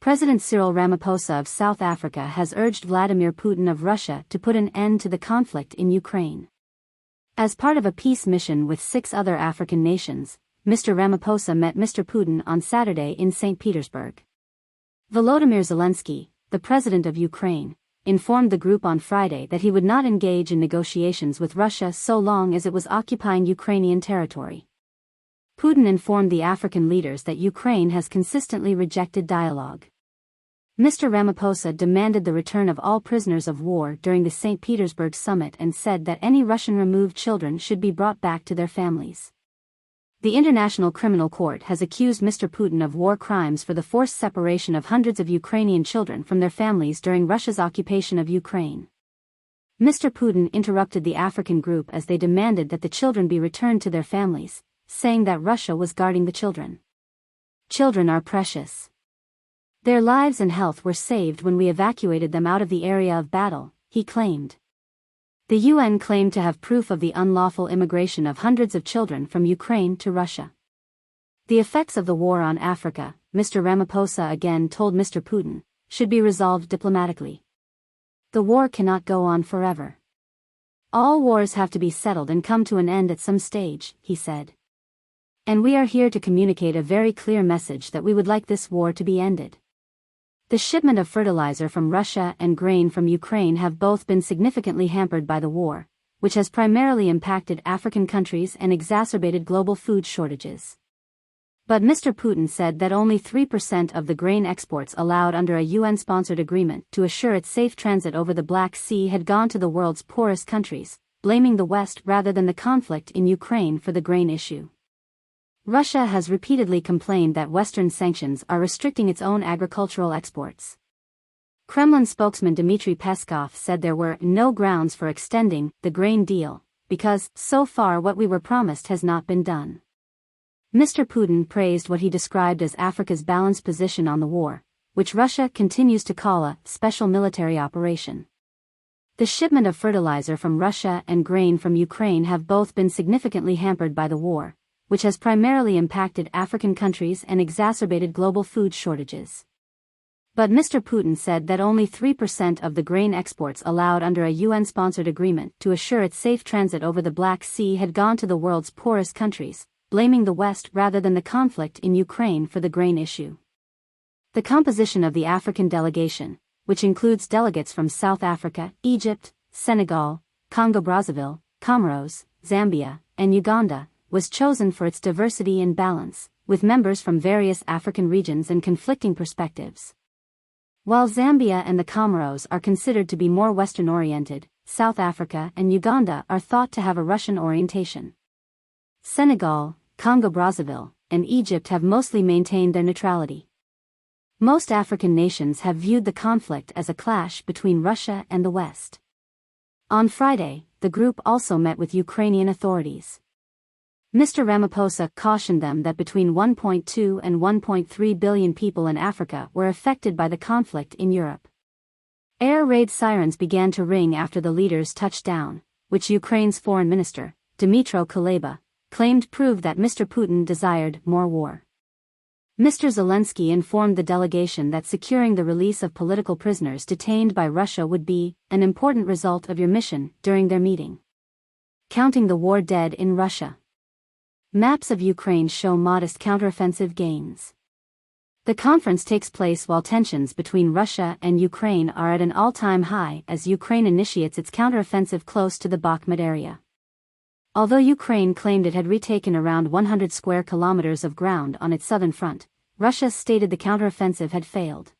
President Cyril Ramaphosa of South Africa has urged Vladimir Putin of Russia to put an end to the conflict in Ukraine. As part of a peace mission with 6 other African nations, Mr. Ramaphosa met Mr. Putin on Saturday in St. Petersburg. Volodymyr Zelensky, the president of Ukraine, informed the group on Friday that he would not engage in negotiations with Russia so long as it was occupying Ukrainian territory. Putin informed the African leaders that Ukraine has consistently rejected dialogue. Mr. Ramaphosa demanded the return of all prisoners of war during the St. Petersburg summit and said that any Russian-removed children should be brought back to their families. The International Criminal Court has accused Mr. Putin of war crimes for the forced separation of hundreds of Ukrainian children from their families during Russia's occupation of Ukraine. Mr. Putin interrupted the African group as they demanded that the children be returned to their families, saying that Russia was guarding the children. Children are precious. Their lives and health were saved when we evacuated them out of the area of battle, he claimed. The UN claimed to have proof of the unlawful immigration of hundreds of children from Ukraine to Russia. The effects of the war on Africa, Mr. Ramaphosa again told Mr. Putin, should be resolved diplomatically. The war cannot go on forever. All wars have to be settled and come to an end at some stage, he said. And we are here to communicate a very clear message that we would like this war to be ended. The shipment of fertilizer from Russia and grain from Ukraine have both been significantly hampered by the war, which has primarily impacted African countries and exacerbated global food shortages. But Mr. Putin said that only 3% of the grain exports allowed under a UN-sponsored agreement to assure its safe transit over the Black Sea had gone to the world's poorest countries, blaming the West rather than the conflict in Ukraine for the grain issue. Russia has repeatedly complained that Western sanctions are restricting its own agricultural exports. Kremlin spokesman Dmitry Peskov said there were no grounds for extending the grain deal, because, so far what we were promised has not been done. Mr. Putin praised what he described as Africa's balanced position on the war, which Russia continues to call a special military operation. The shipment of fertilizer from Russia and grain from Ukraine have both been significantly hampered by the war, which has primarily impacted African countries and exacerbated global food shortages. But Mr. Putin said that only 3% of the grain exports allowed under a UN-sponsored agreement to assure its safe transit over the Black Sea had gone to the world's poorest countries, blaming the West rather than the conflict in Ukraine for the grain issue. The composition of the African delegation, which includes delegates from South Africa, Egypt, Senegal, Congo-Brazzaville, Comoros, Zambia, and Uganda, was chosen for its diversity and balance, with members from various African regions and conflicting perspectives. While Zambia and the Comoros are considered to be more Western-oriented, South Africa and Uganda are thought to have a Russian orientation. Senegal, Congo-Brazzaville, and Egypt have mostly maintained their neutrality. Most African nations have viewed the conflict as a clash between Russia and the West. On Friday, the group also met with Ukrainian authorities. Mr. Ramaphosa cautioned them that between 1.2 and 1.3 billion people in Africa were affected by the conflict in Europe. Air raid sirens began to ring after the leaders touched down, which Ukraine's foreign minister, Dmytro Kuleba, claimed proved that Mr. Putin desired more war. Mr. Zelensky informed the delegation that securing the release of political prisoners detained by Russia would be an important result of your mission during their meeting. Counting the war dead in Russia. Maps of Ukraine show modest counteroffensive gains. The conference takes place while tensions between Russia and Ukraine are at an all-time high as Ukraine initiates its counteroffensive close to the Bakhmut area. Although Ukraine claimed it had retaken around 100 square kilometers of ground on its southern front, Russia stated the counteroffensive had failed.